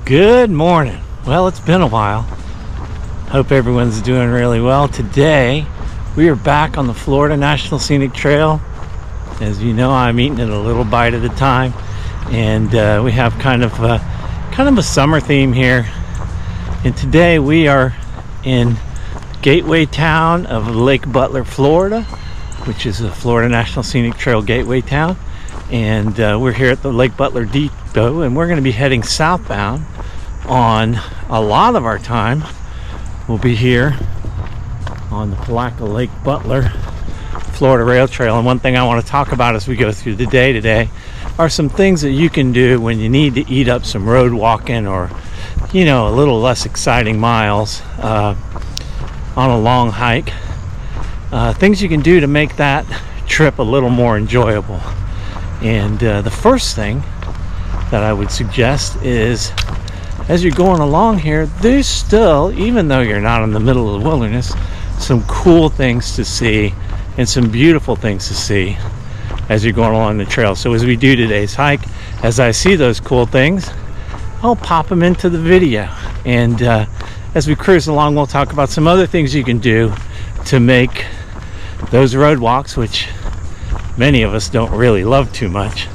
Good morning. Well, it's been a while. Hope everyone's doing really well. Today we are back on the Florida National Scenic Trail. As you know, I'm eating it a little bite at a time, and we have kind of a summer theme here. And today we are in gateway town of Lake Butler, Florida, which is a Florida National Scenic Trail gateway town. And we're here at the Lake Butler Depot, and we're going to be heading southbound. On a lot of our time we'll be here on the Palaca Lake Butler Florida Rail Trail. And one thing I want to talk about as we go through the day today are some things that you can do when you need to eat up some road walking, or a little less exciting miles on a long hike. Things you can do to make that trip a little more enjoyable. And the first thing that I would suggest is, as you're going along here, there's still, even though you're not in the middle of the wilderness, some cool things to see and some beautiful things to see as you're going along the trail. So as we do today's hike, as I see those cool things, I'll pop them into the video. And as we cruise along, we'll talk about some other things you can do to make those road walks, which many of us don't really love too much,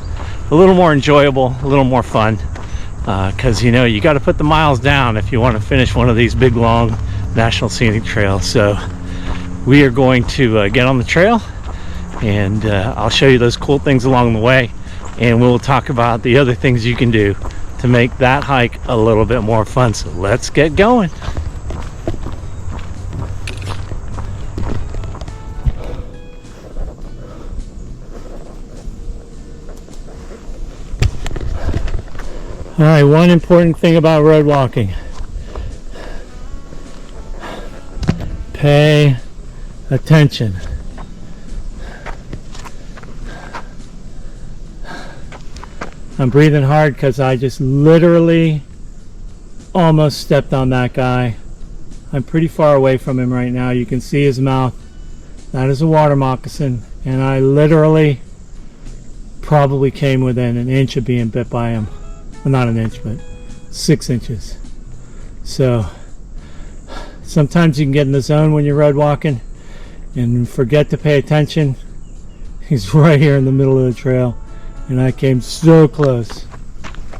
a little more enjoyable, a little more fun. Because you got to put the miles down if you want to finish one of these big long national scenic trails. So we are going to get on the trail, and I'll show you those cool things along the way, and we'll talk about the other things you can do to make that hike a little bit more fun. So let's get going. All right, one important thing about road walking. Pay attention. I'm breathing hard because I just literally almost stepped on that guy. I'm pretty far away from him right now. You can see his mouth. That is a water moccasin, and I literally probably came within an inch of being bit by him. Well, not an inch, but 6 inches. So sometimes you can get in the zone when you're road walking and forget to pay attention. He's right here in the middle of the trail, and I came so close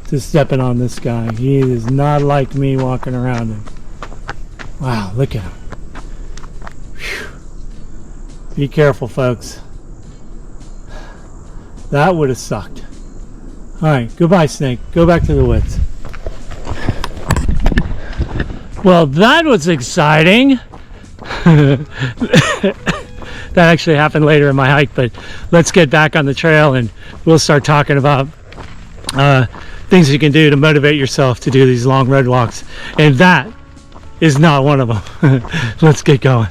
to stepping on this guy. He is not like me walking around him. Wow, look at him. Whew. Be careful, folks. That would have sucked. Alright, goodbye, snake. Go back to the woods. Well, that was exciting. That actually happened later in my hike, but let's get back on the trail and we'll start talking about things you can do to motivate yourself to do these long road walks. And that is not one of them. Let's get going.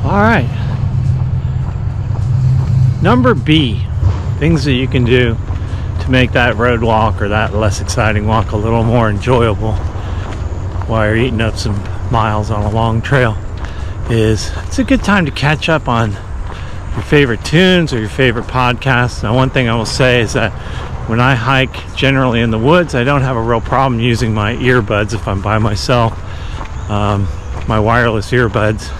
All right, number B, things that you can do to make that road walk or that less exciting walk a little more enjoyable while you're eating up some miles on a long trail is it's a good time to catch up on your favorite tunes or your favorite podcasts. Now, one thing I will say is that when I hike generally in the woods, I don't have a real problem using my earbuds if I'm by myself, my wireless earbuds.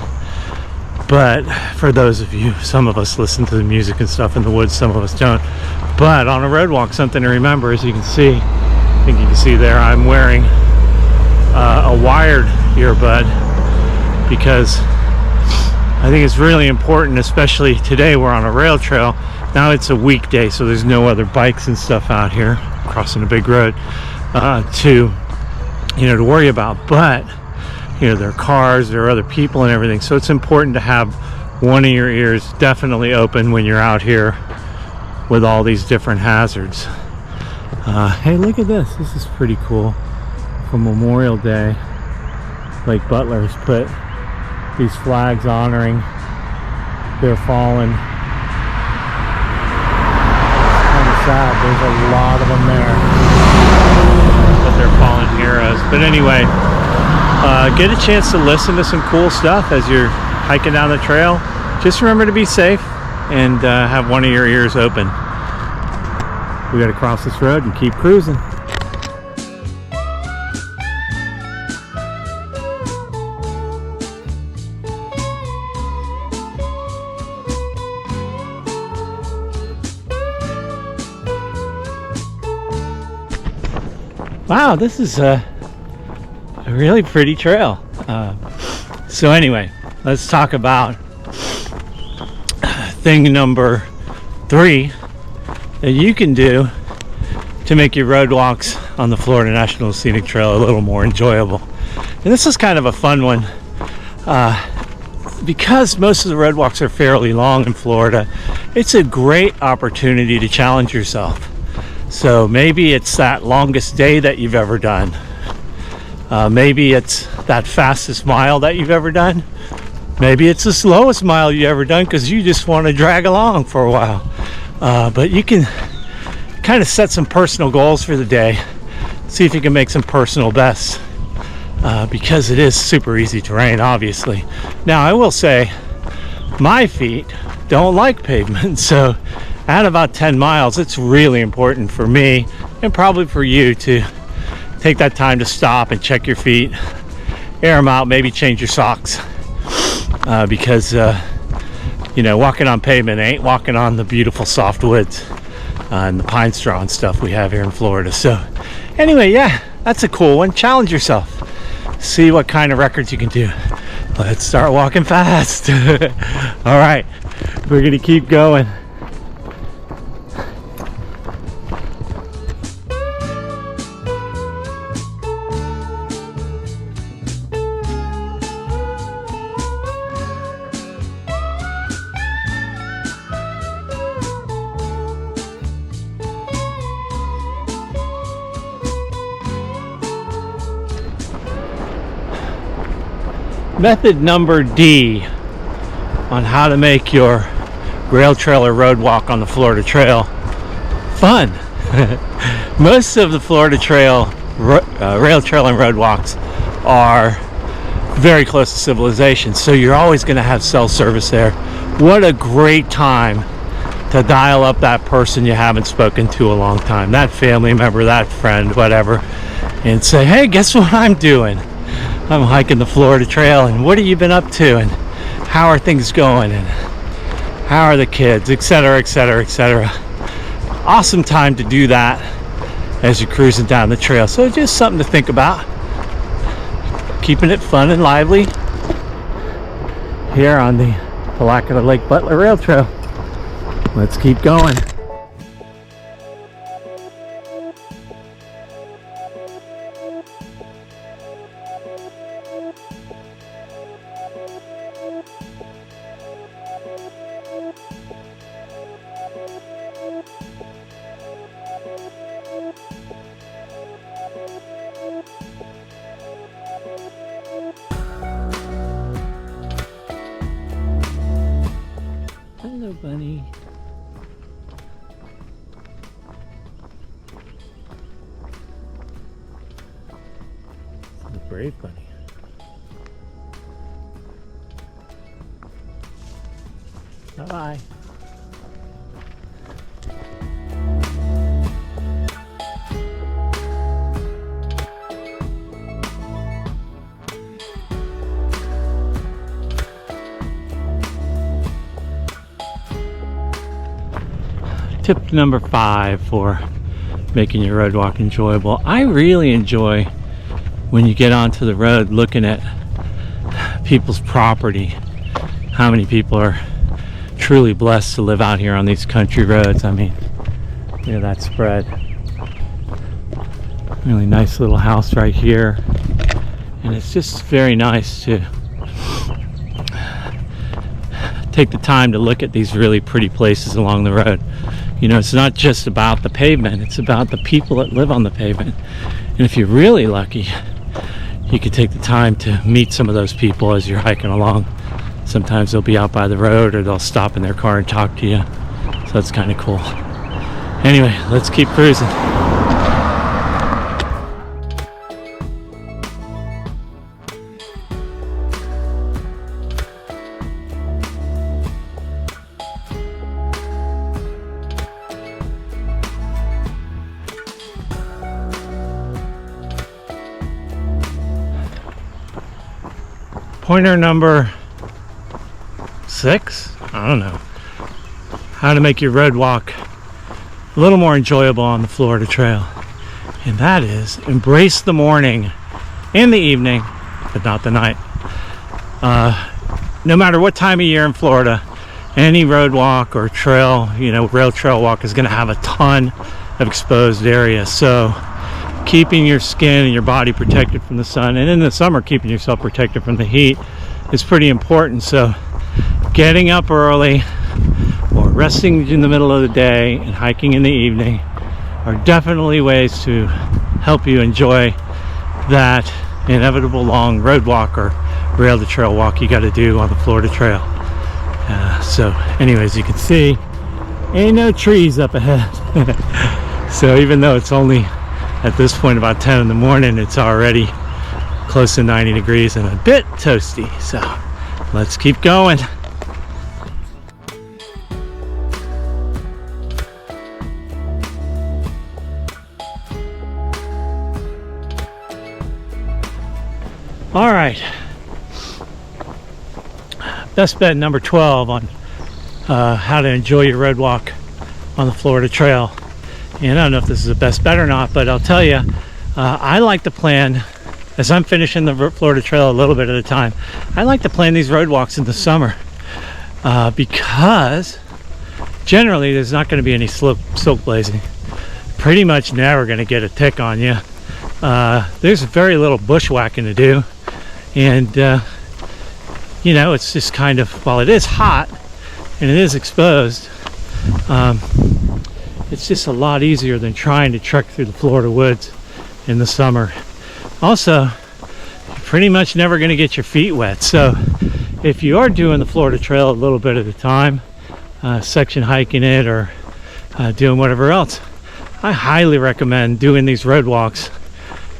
But for those of you, some of us listen to the music and stuff in the woods, some of us don't. But on a road walk, something to remember, as you can see, I think you can see there, I'm wearing a wired earbud because I think it's really important, especially today we're on a rail trail. Now it's a weekday, so there's no other bikes and stuff out here crossing a big road to worry about. But there are cars, there are other people and everything, so it's important to have one of your ears definitely open when you're out here with all these different hazards. Hey, look at this. This is pretty cool. For Memorial Day, Lake Butler has put these flags honoring their fallen. It's kind of sad. There's a lot of them there, but they're fallen heroes. But anyway, get a chance to listen to some cool stuff as you're hiking down the trail. Just remember to be safe and have one of your ears open. We got to cross this road and keep cruising. Wow, this is a really pretty trail. So anyway, let's talk about thing number 3 that you can do to make your road walks on the Florida National Scenic Trail a little more enjoyable. And this is kind of a fun one because most of the road walks are fairly long in Florida. It's a great opportunity to challenge yourself. So maybe it's that longest day that you've ever done. Maybe it's that fastest mile that you've ever done. Maybe it's the slowest mile you've ever done because you just want to drag along for a while. But you can kind of set some personal goals for the day. See if you can make some personal bests. Because it is super easy terrain, obviously. Now, I will say, my feet don't like pavement. So at about 10 miles, it's really important for me and probably for you to take that time to stop and check your feet, air them out, maybe change your socks. Because you know, walking on pavement ain't walking on the beautiful soft woods and the pine straw and stuff we have here in Florida. So anyway, yeah, that's a cool one. Challenge yourself. See what kind of records you can do. Let's start walking fast. All right, we're gonna keep going. Method number D on how to make your rail trail or road walk on the Florida Trail fun. Most of the Florida Trail, rail trail and road walks are very close to civilization, so you're always going to have cell service there. What a great time to dial up that person you haven't spoken to a long time, that family member, that friend, whatever, and say, hey, guess what I'm doing? I'm hiking the Florida Trail, and what have you been up to, and how are things going, and how are the kids, etc., etc., etc. Awesome time to do that as you're cruising down the trail. So just something to think about, keeping it fun and lively here on the Palaca Lake Butler Rail Trail. Let's keep going. Hello, bunny. It's a brave bunny. Bye-bye. Tip number 5 for making your road walk enjoyable. I really enjoy when you get onto the road looking at people's property. How many people are truly blessed to live out here on these country roads. I mean, look at that spread. Really nice little house right here. And it's just very nice to take the time to look at these really pretty places along the road. You know, it's not just about the pavement, it's about the people that live on the pavement. And if you're really lucky, you can take the time to meet some of those people as you're hiking along. Sometimes they'll be out by the road, or they'll stop in their car and talk to you. So that's kind of cool. Anyway, let's keep cruising. Pointer number 6, I don't know, how to make your road walk a little more enjoyable on the Florida Trail. And that is embrace the morning and the evening, but not the night. No matter what time of year in Florida, any road walk or trail, you know, rail trail walk is going to have a ton of exposed area. So keeping your skin and your body protected from the sun, and in the summer keeping yourself protected from the heat, is pretty important. So getting up early or resting in the middle of the day and hiking in the evening are definitely ways to help you enjoy that inevitable long road walk or rail to trail walk you got to do on the Florida Trail. So anyways, you can see ain't no trees up ahead. So even though it's only at this point about 10 in the morning, it's already close to 90 degrees and a bit toasty. So let's keep going. All right, best bet number 12 on how to enjoy your road walk on the Florida Trail. And I don't know if this is the best bet or not, but I'll tell you, I like to plan, as I'm finishing the Florida Trail a little bit at a time, I like to plan these road walks in the summer because generally there's not going to be any silk blazing. Pretty much never going to get a tick on you. There's very little bushwhacking to do. And, you know, it's just kind of, while it is hot and it is exposed, it's just a lot easier than trying to trek through the Florida woods in the summer. Also, you're pretty much never going to get your feet wet. So if you are doing the Florida Trail a little bit at a time, section hiking it or doing whatever else, I highly recommend doing these road walks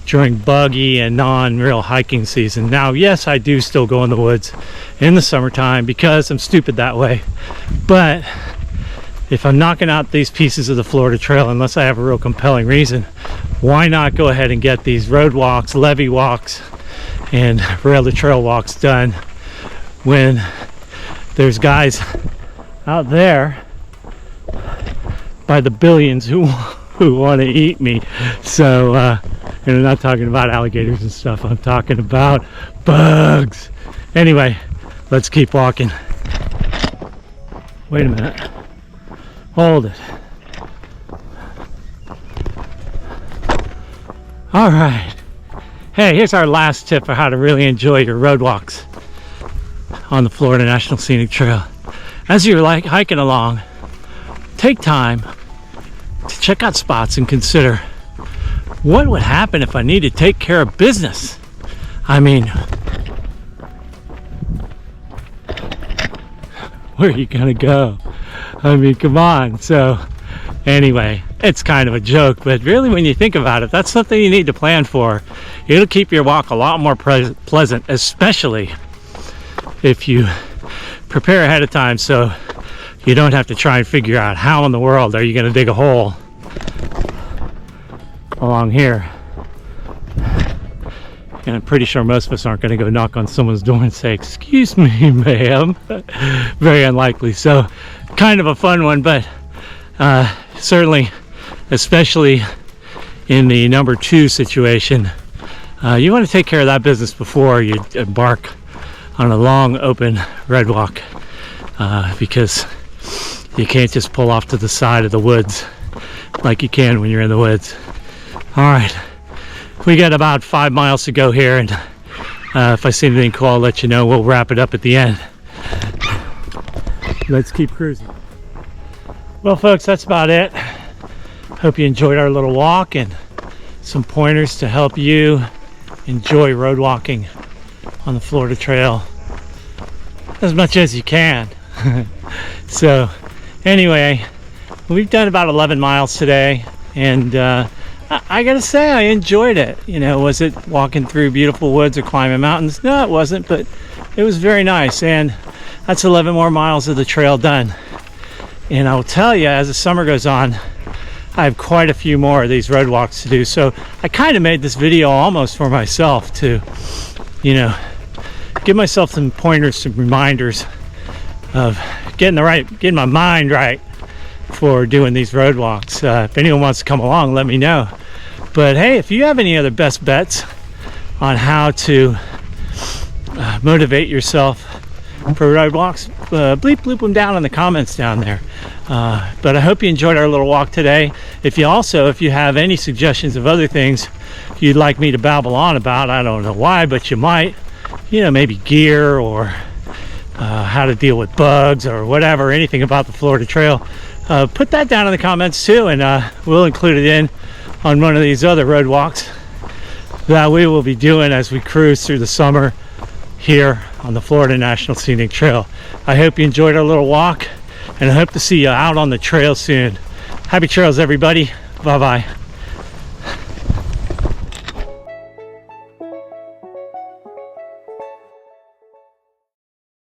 during buggy and non-real hiking season. Now, yes, I do still go in the woods in the summertime because I'm stupid that way. But if I'm knocking out these pieces of the Florida Trail, unless I have a real compelling reason, why not go ahead and get these road walks, levee walks, and rail to trail walks done when there's guys out there by the billions who want to eat me. So, and I'm not talking about alligators and stuff, I'm talking about bugs. Anyway, let's keep walking. Wait a minute. Hold it. All right. Hey, here's our last tip for how to really enjoy your road walks on the Florida National Scenic Trail. As you're hiking along, take time to check out spots and consider what would happen if I need to take care of business. I mean, where are you gonna go? I mean, come on. So anyway, it's kind of a joke, but really when you think about it, that's something you need to plan for. It'll keep your walk a lot more pleasant, especially if you prepare ahead of time, so you don't have to try and figure out how in the world are you going to dig a hole along here. And I'm pretty sure most of us aren't going to go knock on someone's door and say, "Excuse me, ma'am." Very unlikely. So kind of a fun one, but certainly, especially in the number 2 situation, you want to take care of that business before you embark on a long open road walk, because you can't just pull off to the side of the woods like you can when you're in the woods. All right, we got about 5 miles to go here, and if I see anything cool, I'll let you know. We'll wrap it up at the end. Let's keep cruising. Well, folks, that's about it. Hope you enjoyed our little walk and some pointers to help you enjoy road walking on the Florida Trail as much as you can. So anyway, we've done about 11 miles today, and I gotta say I enjoyed it. You know, was it walking through beautiful woods or climbing mountains? No, it wasn't, but it was very nice, and that's 11 more miles of the trail done. And I'll tell you, as the summer goes on, I have quite a few more of these road walks to do. So I kind of made this video almost for myself to, you know, give myself some pointers, some reminders of getting my mind right for doing these road walks. If anyone wants to come along, let me know. But hey, if you have any other best bets on how to motivate yourself for road walks, bloop them down in the comments down there. But I hope you enjoyed our little walk today. If you have any suggestions of other things you'd like me to babble on about, I don't know why, but you might, you know, maybe gear or how to deal with bugs or whatever, anything about the Florida Trail, put that down in the comments too, and we'll include it in on one of these other road walks that we will be doing as we cruise through the summer here on the Florida National Scenic Trail. I hope you enjoyed our little walk, and I hope to see you out on the trail soon. Happy trails, everybody. Bye-bye.